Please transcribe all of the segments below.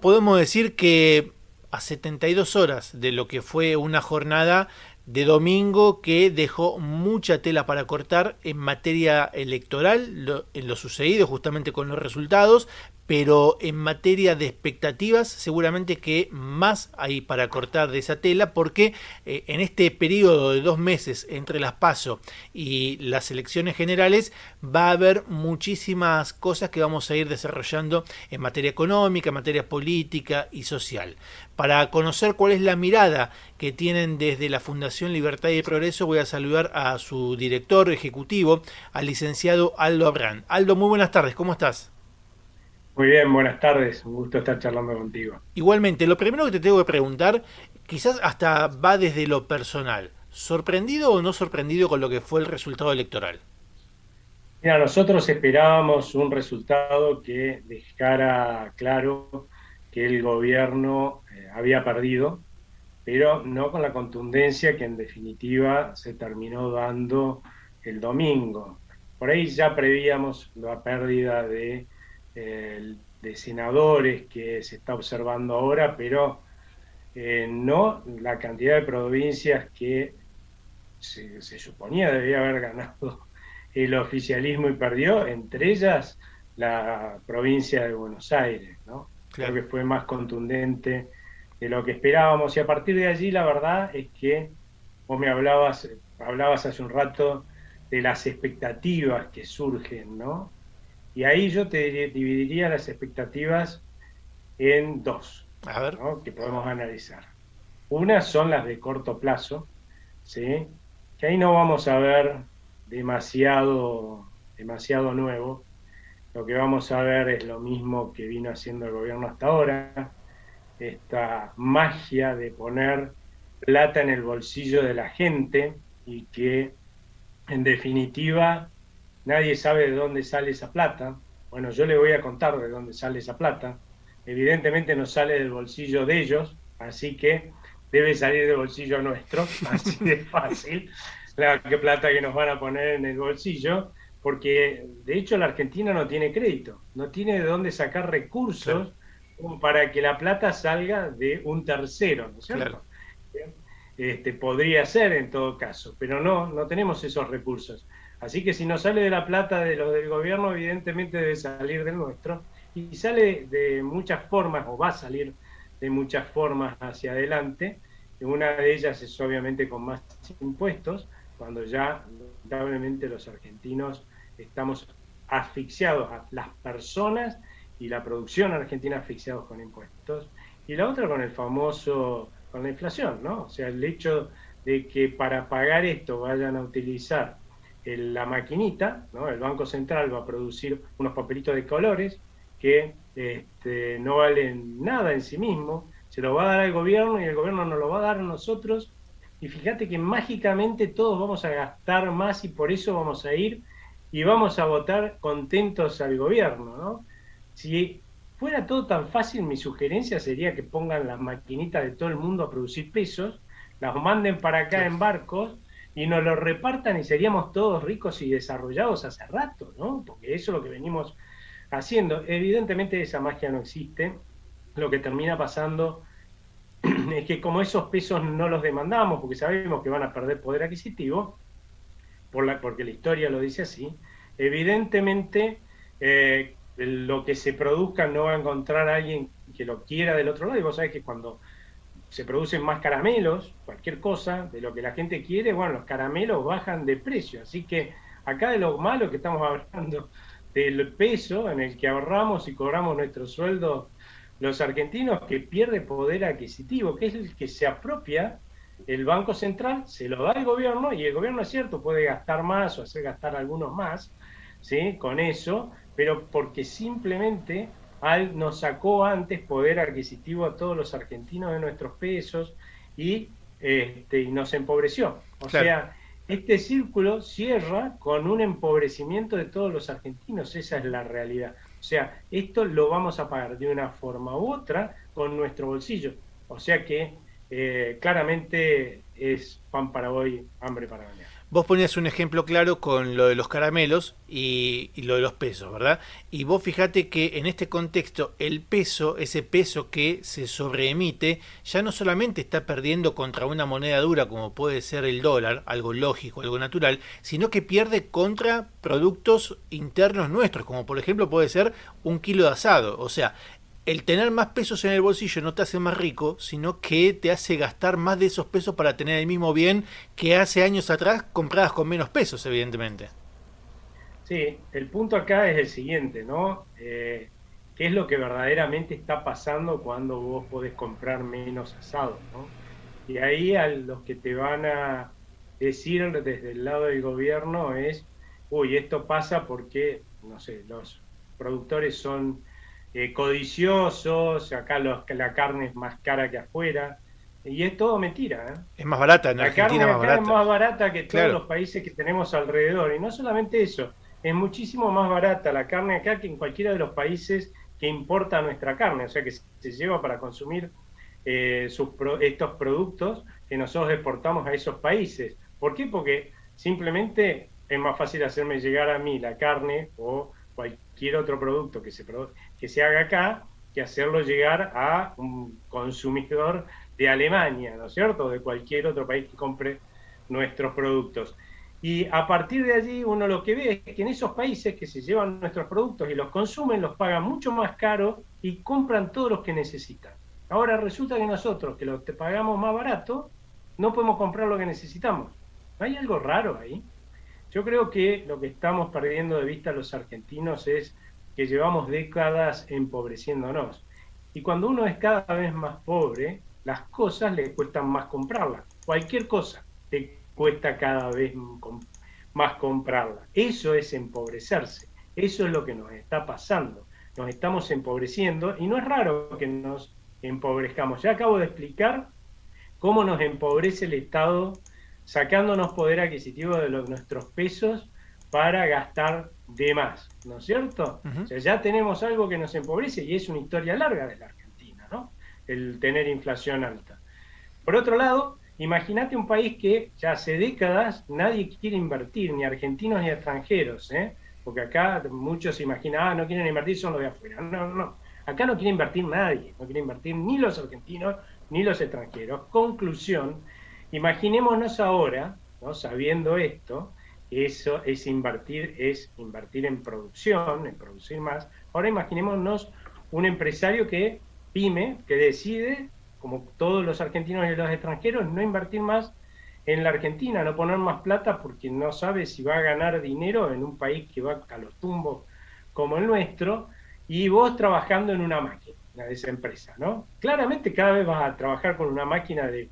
Podemos decir que a 72 horas de lo que fue una jornada de domingo que dejó mucha tela para cortar en materia electoral, en lo sucedido justamente con los resultados, pero en materia de expectativas seguramente que más hay para cortar de esa tela porque en este periodo de 2 meses entre las PASO y las elecciones generales va a haber muchísimas cosas que vamos a ir desarrollando en materia económica, en materia política y social. Para conocer cuál es la mirada que tienen desde la Fundación Libertad y Progreso, voy a saludar a su director ejecutivo, al licenciado Aldo Abrán. Aldo, muy buenas tardes, ¿cómo estás? Muy bien, buenas tardes. Un gusto estar charlando contigo. Igualmente, lo primero que te tengo que preguntar, quizás hasta va desde lo personal. ¿Sorprendido o no sorprendido con lo que fue el resultado electoral? Mira, nosotros esperábamos un resultado que dejara claro que el gobierno había perdido, pero no con la contundencia que en definitiva se terminó dando el domingo. Por ahí ya prevíamos la pérdida de senadores que se está observando ahora, pero no la cantidad de provincias que se suponía debía haber ganado el oficialismo y perdió, entre ellas la provincia de Buenos Aires, ¿no? Creo Claro. que fue más contundente de lo que esperábamos y a partir de allí la verdad es que vos hablabas hace un rato de las expectativas que surgen, ¿no? Y ahí yo te dividiría las expectativas en dos, A ver. ¿no? Que podemos analizar. Una son las de corto plazo, ¿sí? Que ahí no vamos a ver demasiado nuevo. Lo que vamos a ver es lo mismo que vino haciendo el gobierno hasta ahora, esta magia de poner plata en el bolsillo de la gente y que en definitiva nadie sabe de dónde sale esa plata. Bueno, yo le voy a contar de dónde sale esa plata. Evidentemente no sale del bolsillo de ellos, así que debe salir del bolsillo nuestro, así de fácil, la plata que nos van a poner en el bolsillo, porque de hecho la Argentina no tiene crédito, no tiene de dónde sacar Claro, recursos como para que la plata salga de un tercero, ¿no es claro. cierto? Podría ser en todo caso, pero no tenemos esos recursos. Así que si no sale de la plata de los del gobierno, evidentemente debe salir del nuestro y sale de muchas formas o va a salir de muchas formas hacia adelante. Una de ellas es obviamente con más impuestos, cuando ya lamentablemente los argentinos estamos asfixiados, a las personas y la producción argentina asfixiados con impuestos. Y la otra con el famoso con la inflación, ¿no? O sea, el hecho de que para pagar esto vayan a utilizar la maquinita, ¿no? El Banco Central va a producir unos papelitos de colores que no valen nada en sí mismo, se lo va a dar al gobierno y el gobierno nos lo va a dar a nosotros. Y fíjate que mágicamente todos vamos a gastar más y por eso vamos a ir y vamos a votar contentos al gobierno, ¿no? Si fuera todo tan fácil, mi sugerencia sería que pongan las maquinitas de todo el mundo a producir pesos, las manden para acá Claro. en barcos y nos los repartan y seríamos todos ricos y desarrollados hace rato, ¿no? Porque eso es lo que venimos haciendo. Evidentemente esa magia no existe. Lo que termina pasando es que como esos pesos no los demandamos porque sabemos que van a perder poder adquisitivo, porque la historia lo dice así, evidentemente lo que se produzca no va a encontrar a alguien que lo quiera del otro lado. Y vos sabés que cuando se producen más caramelos, cualquier cosa de lo que la gente quiere, bueno, los caramelos bajan de precio. Así que acá de lo malo que estamos hablando, del peso en el que ahorramos y cobramos nuestro sueldo los argentinos, que pierde poder adquisitivo, que es el que se apropia el Banco Central, se lo da al gobierno y el gobierno es cierto, puede gastar más o hacer gastar algunos más, ¿sí? Con eso, pero porque simplemente nos sacó antes poder adquisitivo a todos los argentinos de nuestros pesos y nos empobreció. O Claro. sea, este círculo cierra con un empobrecimiento de todos los argentinos, esa es la realidad. O sea, esto lo vamos a pagar de una forma u otra con nuestro bolsillo. O sea que claramente es pan para hoy, hambre para mañana. Vos ponías un ejemplo claro con lo de los caramelos y lo de los pesos, ¿verdad? Y vos fijate que en este contexto el peso, ese peso que se sobreemite, ya no solamente está perdiendo contra una moneda dura como puede ser el dólar, algo lógico, algo natural, sino que pierde contra productos internos nuestros, como por ejemplo puede ser un kilo de asado. O sea, el tener más pesos en el bolsillo no te hace más rico, sino que te hace gastar más de esos pesos para tener el mismo bien que hace años atrás compradas con menos pesos, evidentemente. Sí, el punto acá es el siguiente, ¿no? ¿Qué es lo que verdaderamente está pasando cuando vos podés comprar menos asado, ¿no? Y ahí a los que te van a decir desde el lado del gobierno es, uy, esto pasa porque, no sé, los productores son codiciosos, acá la carne es más cara que afuera, y es todo mentira, ¿eh? Es más barata, en La Argentina carne más acá es barata. más barata que todos Claro, los países que tenemos alrededor. Y no solamente eso, es muchísimo más barata la carne acá que en cualquiera de los países que importa nuestra carne, o sea que se lleva para consumir estos productos que nosotros exportamos a esos países. ¿Por qué? Porque simplemente es más fácil hacerme llegar a mí la carne o cualquier otro producto que se haga acá que hacerlo llegar a un consumidor de Alemania, ¿no es cierto? De cualquier otro país que compre nuestros productos. Y a partir de allí uno lo que ve es que en esos países que se llevan nuestros productos y los consumen, los pagan mucho más caro y compran todos los que necesitan. Ahora resulta que nosotros, que los que pagamos más barato, no podemos comprar lo que necesitamos. ¿Hay algo raro ahí? Yo creo que lo que estamos perdiendo de vista los argentinos es que llevamos décadas empobreciéndonos. Y cuando uno es cada vez más pobre, las cosas le cuestan más comprarlas. Cualquier cosa te cuesta cada vez más comprarla. Eso es empobrecerse. Eso es lo que nos está pasando. Nos estamos empobreciendo y no es raro que nos empobrezcamos. Ya acabo de explicar cómo nos empobrece el Estado sacándonos poder adquisitivo de nuestros pesos para gastar de más, ¿no es cierto? uh -huh. O sea, ya tenemos algo que nos empobrece y es una historia larga de la Argentina, ¿no? El tener inflación alta. Por otro lado, imagínate un país que ya hace décadas nadie quiere invertir, ni argentinos ni extranjeros, ¿eh? Porque acá muchos se imaginan, no quieren invertir, son los de afuera. No, no. Acá no quiere invertir nadie, no quiere invertir ni los argentinos ni los extranjeros. Conclusión, imaginémonos ahora, ¿no? Sabiendo esto, eso es invertir en producción, en producir más. Ahora imaginémonos un empresario pyme, que decide, como todos los argentinos y los extranjeros, no invertir más en la Argentina, no poner más plata porque no sabe si va a ganar dinero en un país que va a los tumbos como el nuestro, y vos trabajando en una máquina de esa empresa, ¿no? Claramente cada vez vas a trabajar con una máquina de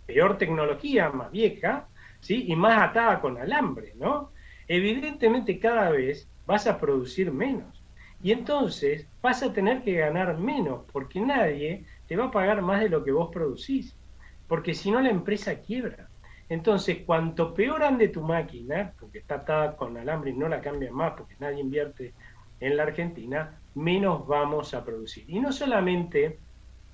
peor tecnología, más vieja, ¿sí? Y más atada con alambre, ¿no? Evidentemente cada vez vas a producir menos. Y entonces vas a tener que ganar menos, porque nadie te va a pagar más de lo que vos producís, porque si no la empresa quiebra. Entonces, cuanto peor ande tu máquina, porque está atada con alambre y no la cambian más, porque nadie invierte en la Argentina, menos vamos a producir. Y no solamente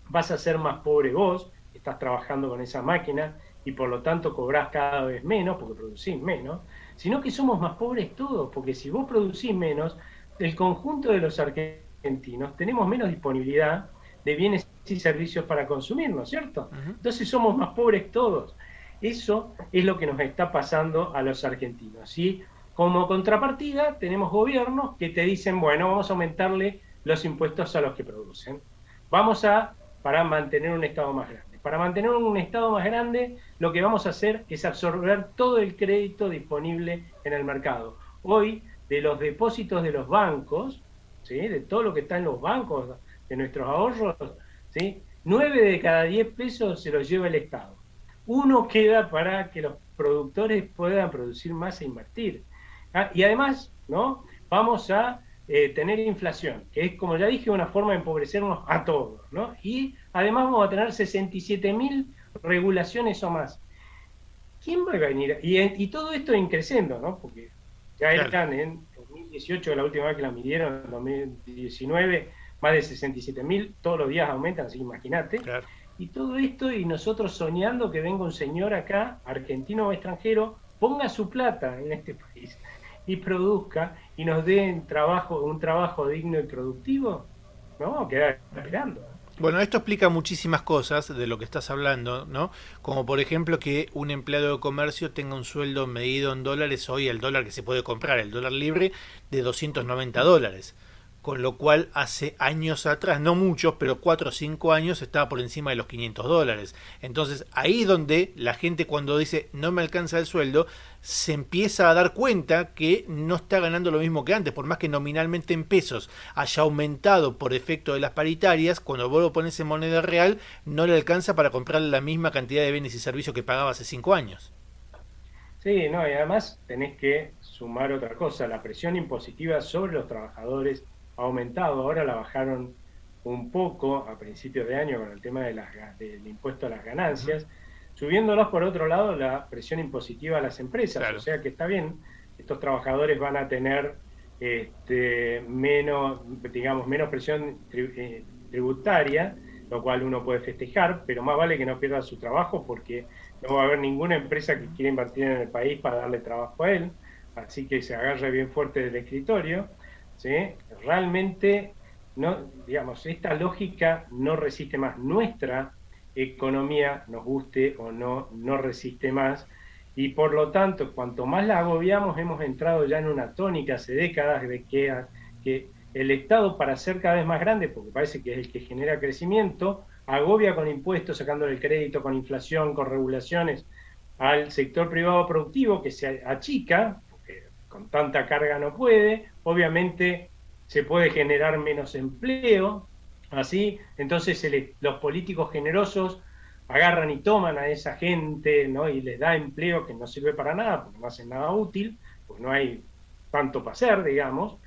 vas a ser más pobre vos, estás trabajando con esa máquina y por lo tanto cobrás cada vez menos porque producís menos, sino que somos más pobres todos, porque si vos producís menos, el conjunto de los argentinos tenemos menos disponibilidad de bienes y servicios para consumir, ¿no es cierto? Uh -huh. Entonces somos más pobres todos. Eso es lo que nos está pasando a los argentinos. Y como contrapartida tenemos gobiernos que te dicen, bueno, vamos a aumentarle los impuestos a los que producen. Para mantener un Estado más grande. Para mantener un Estado más grande, lo que vamos a hacer es absorber todo el crédito disponible en el mercado. Hoy, de los depósitos de los bancos, ¿sí? De todo lo que está en los bancos, de nuestros ahorros, ¿sí? 9 de cada 10 pesos se los lleva el Estado. Uno queda para que los productores puedan producir más e invertir. Y además, ¿no? Vamos a tener inflación, que es, como ya dije, una forma de empobrecernos a todos, ¿no? Y además vamos a tener 67.000 regulaciones o más. ¿Quién va a venir? Y todo esto increciendo, ¿no? Porque ya están en 2018, la última vez que la midieron, en 2019, más de 67.000, todos los días aumentan, así que imagínate. Claro. Y todo esto, y nosotros soñando que venga un señor acá, argentino o extranjero, ponga su plata en este país y produzca y nos dé un trabajo digno y productivo, no vamos a quedar esperando. Bueno, esto explica muchísimas cosas de lo que estás hablando, ¿no? Como por ejemplo que un empleado de comercio tenga un sueldo medido en dólares, hoy el dólar que se puede comprar, el dólar libre, de $290. Con lo cual hace años atrás, no muchos, pero 4 o 5 años estaba por encima de los $500. Entonces ahí es donde la gente cuando dice no me alcanza el sueldo, se empieza a dar cuenta que no está ganando lo mismo que antes, por más que nominalmente en pesos haya aumentado por efecto de las paritarias, cuando vos lo pones en moneda real, no le alcanza para comprar la misma cantidad de bienes y servicios que pagaba hace 5 años. Sí, no, y además tenés que sumar otra cosa, la presión impositiva sobre los trabajadores ha aumentado, ahora la bajaron un poco a principios de año con el tema del impuesto a las Uh -huh. ganancias, subiéndolos por otro lado la presión impositiva a las empresas, o Claro. sea que está bien, estos trabajadores van a tener menos, digamos, menos presión tributaria, lo cual uno puede festejar, pero más vale que no pierda su trabajo porque no va a haber ninguna empresa que quiera invertir en el país para darle trabajo a él, así que se agarre bien fuerte del escritorio, ¿sí? Realmente, no, digamos, esta lógica no resiste más. Nuestra economía, nos guste o no, no resiste más, y por lo tanto, cuanto más la agobiamos, hemos entrado ya en una tónica hace décadas de que el Estado, para ser cada vez más grande, porque parece que es el que genera crecimiento, agobia con impuestos, sacándole el crédito, con inflación, con regulaciones, al sector privado productivo que se achica, porque con tanta carga no puede, obviamente se puede generar menos empleo, así, entonces los políticos generosos agarran y toman a esa gente, ¿no? Y les da empleo que no sirve para nada, porque no hacen nada útil, pues no hay tanto para hacer, digamos.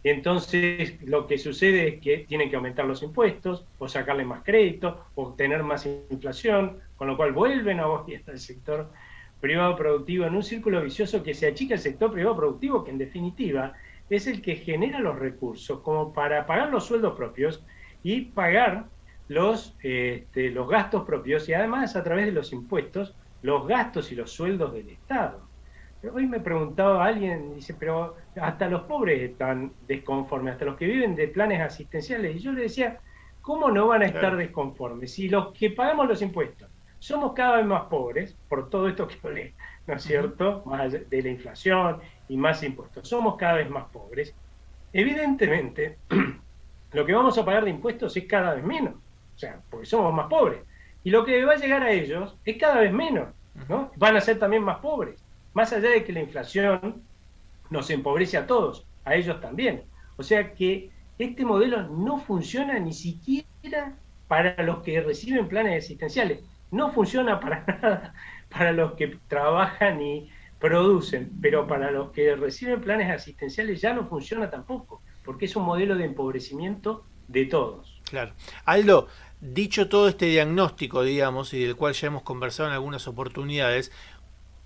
Entonces, lo que sucede es que tienen que aumentar los impuestos, o sacarle más crédito, o tener más inflación, con lo cual vuelven a agobiar al sector privado productivo en un círculo vicioso que se achica el sector privado productivo, que en definitiva es el que genera los recursos como para pagar los sueldos propios y pagar los gastos propios y además a través de los impuestos, los gastos y los sueldos del Estado. Hoy me preguntaba alguien, dice, pero hasta los pobres están desconformes, hasta los que viven de planes asistenciales. Y yo le decía, ¿cómo no van a estar Claro. desconformes? Si los que pagamos los impuestos somos cada vez más pobres, por todo esto que hablé, ¿no es Uh -huh. cierto? Más allá de la inflación y más impuestos, somos cada vez más pobres. Evidentemente, lo que vamos a pagar de impuestos es cada vez menos, o sea, porque somos más pobres. Y lo que va a llegar a ellos es cada vez menos, Uh -huh. ¿no? Van a ser también más pobres. Más allá de que la inflación nos empobrece a todos, a ellos también. O sea que este modelo no funciona ni siquiera para los que reciben planes asistenciales, no funciona para nada para los que trabajan y producen, pero para los que reciben planes asistenciales ya no funciona tampoco, porque es un modelo de empobrecimiento de todos. Claro. Aldo, dicho todo este diagnóstico, digamos, y del cual ya hemos conversado en algunas oportunidades,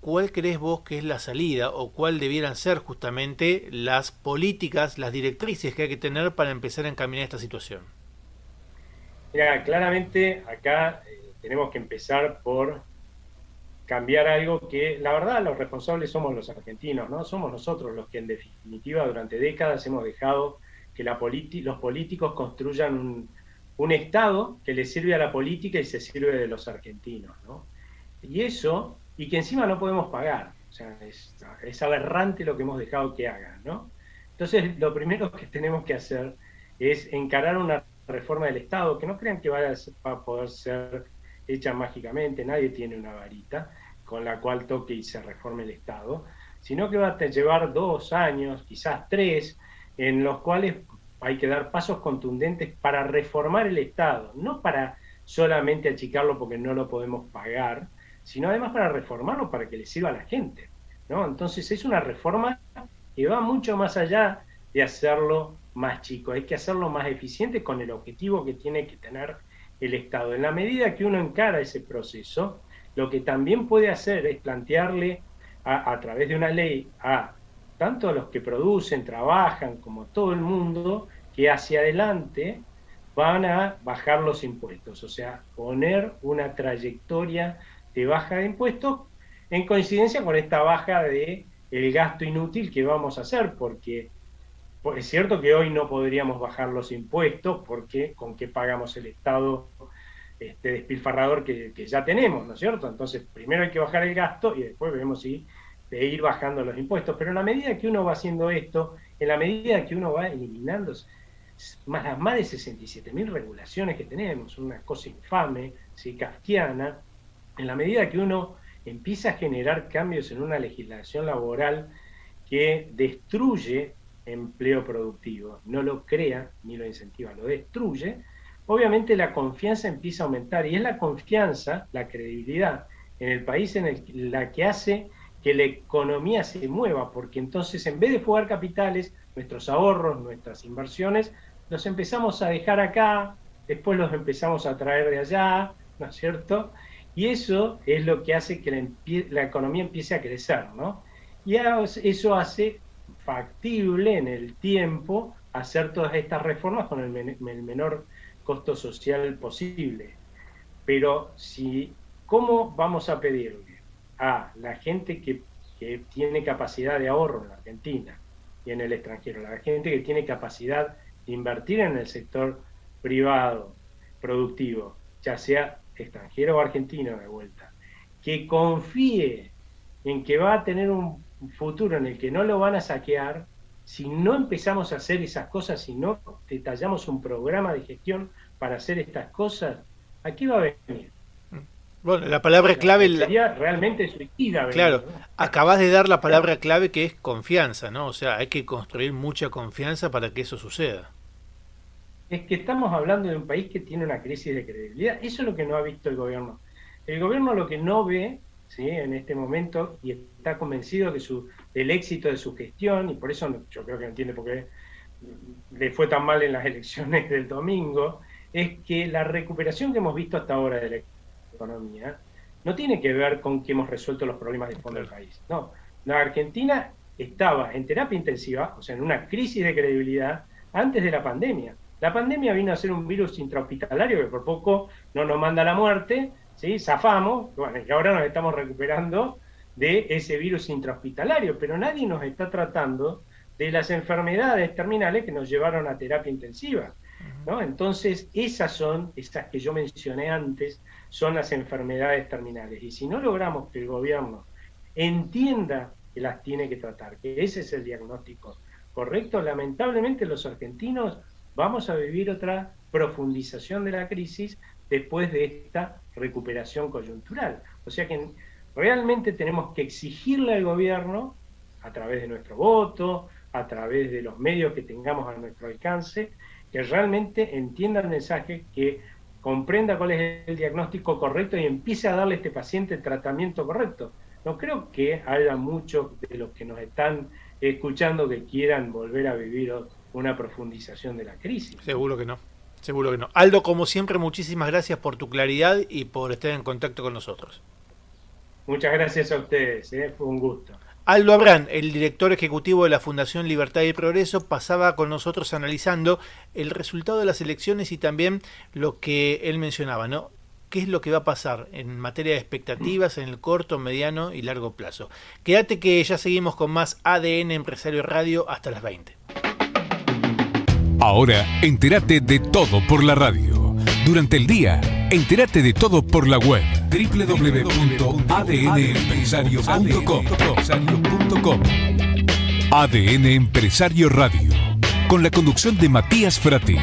¿cuál crees vos que es la salida o cuál debieran ser justamente las políticas, las directrices que hay que tener para empezar a encaminar esta situación? Mira, claramente acá tenemos que empezar por cambiar algo que, la verdad, los responsables somos los argentinos, ¿no? Somos nosotros los que en definitiva durante décadas hemos dejado que los políticos construyan un Estado que le sirve a la política y se sirve de los argentinos, ¿no? Y eso, y que encima no podemos pagar, o sea, es aberrante lo que hemos dejado que hagan, ¿no? Entonces, lo primero que tenemos que hacer es encarar una reforma del Estado, que no crean que va a poder ser hecha mágicamente, nadie tiene una varita con la cual toque y se reforme el Estado, sino que va a llevar 2 años, quizás 3, en los cuales hay que dar pasos contundentes para reformar el Estado, no para solamente achicarlo porque no lo podemos pagar, sino además para reformarlo para que le sirva a la gente, ¿no? Entonces es una reforma que va mucho más allá de hacerlo más chico, hay que hacerlo más eficiente con el objetivo que tiene que tener el Estado. En la medida que uno encara ese proceso, lo que también puede hacer es plantearle a través de una ley a tanto a los que producen, trabajan, como todo el mundo, que hacia adelante van a bajar los impuestos, o sea, poner una trayectoria de baja de impuestos en coincidencia con esta baja de el gasto inútil que vamos a hacer, porque es cierto que hoy no podríamos bajar los impuestos, porque con qué pagamos el Estado despilfarrador que ya tenemos, ¿no es cierto? Entonces, primero hay que bajar el gasto y después vemos si de ir bajando los impuestos. Pero en la medida que uno va haciendo esto, en la medida que uno va eliminando las más de 67.000 regulaciones que tenemos, una cosa infame, ¿sí? Kafkiana, en la medida que uno empieza a generar cambios en una legislación laboral que destruye empleo productivo, no lo crea ni lo incentiva, lo destruye, obviamente la confianza empieza a aumentar, y es la confianza, la credibilidad en el país la que hace que la economía se mueva, porque entonces en vez de fugar capitales, nuestros ahorros, nuestras inversiones, los empezamos a dejar acá, después los empezamos a traer de allá, ¿no es cierto? Y eso es lo que hace que la economía empiece a crecer, ¿no? Y eso hace factible en el tiempo hacer todas estas reformas con el menor costo social posible. Pero ¿cómo vamos a pedirle a la gente que tiene capacidad de ahorro en la Argentina y en el extranjero, la gente que tiene capacidad de invertir en el sector privado, productivo, ya sea extranjero o argentino de vuelta, que confíe en que va a tener un futuro en el que no lo van a saquear, si no empezamos a hacer esas cosas, si no detallamos un programa de gestión para hacer estas cosas, aquí va a venir. Bueno, la palabra clave... Sería realmente suicida. Claro, ¿no? acabás de dar la palabra clave, que es confianza, ¿no? O sea, hay que construir mucha confianza para que eso suceda. Es que estamos hablando de un país que tiene una crisis de credibilidad. Eso es lo que no ha visto el gobierno. El gobierno lo que no ve, ¿sí?, en este momento, y está convencido del éxito de su gestión, y por eso yo creo que no entiende por qué le fue tan mal en las elecciones del domingo, es que la recuperación que hemos visto hasta ahora de la economía no tiene que ver con que hemos resuelto los problemas de fondo del país. No, la Argentina estaba en terapia intensiva, o sea, en una crisis de credibilidad antes de la pandemia. La pandemia vino a ser un virus intrahospitalario que por poco no nos manda a la muerte, ¿sí? Zafamos, bueno, y ahora nos estamos recuperando de ese virus intrahospitalario, pero nadie nos está tratando de las enfermedades terminales que nos llevaron a terapia intensiva, ¿no? Entonces, esas que yo mencioné antes, son las enfermedades terminales. Y si no logramos que el gobierno entienda que las tiene que tratar, que ese es el diagnóstico correcto, lamentablemente los argentinos vamos a vivir otra profundización de la crisis después de esta recuperación coyuntural. O sea que realmente tenemos que exigirle al gobierno, a través de nuestro voto, a través de los medios que tengamos a nuestro alcance, que realmente entienda el mensaje, que comprenda cuál es el diagnóstico correcto y empiece a darle a este paciente el tratamiento correcto. No creo que haya muchos de los que nos están escuchando que quieran volver a vivir una profundización de la crisis. Seguro que no, seguro que no. Aldo, como siempre, muchísimas gracias por tu claridad y por estar en contacto con nosotros. Muchas gracias a ustedes, fue un gusto. Aldo Abrán, el director ejecutivo de la Fundación Libertad y Progreso, pasaba con nosotros analizando el resultado de las elecciones y también lo que él mencionaba, ¿no? ¿Qué es lo que va a pasar en materia de expectativas en el corto, mediano y largo plazo? Quédate que ya seguimos con más ADN Empresario Radio hasta las 20. Ahora, entérate de todo por la radio. Durante el día, entérate de todo por la web. www.adnempresario.com. ADN Empresario Radio, con la conducción de Matías Frati.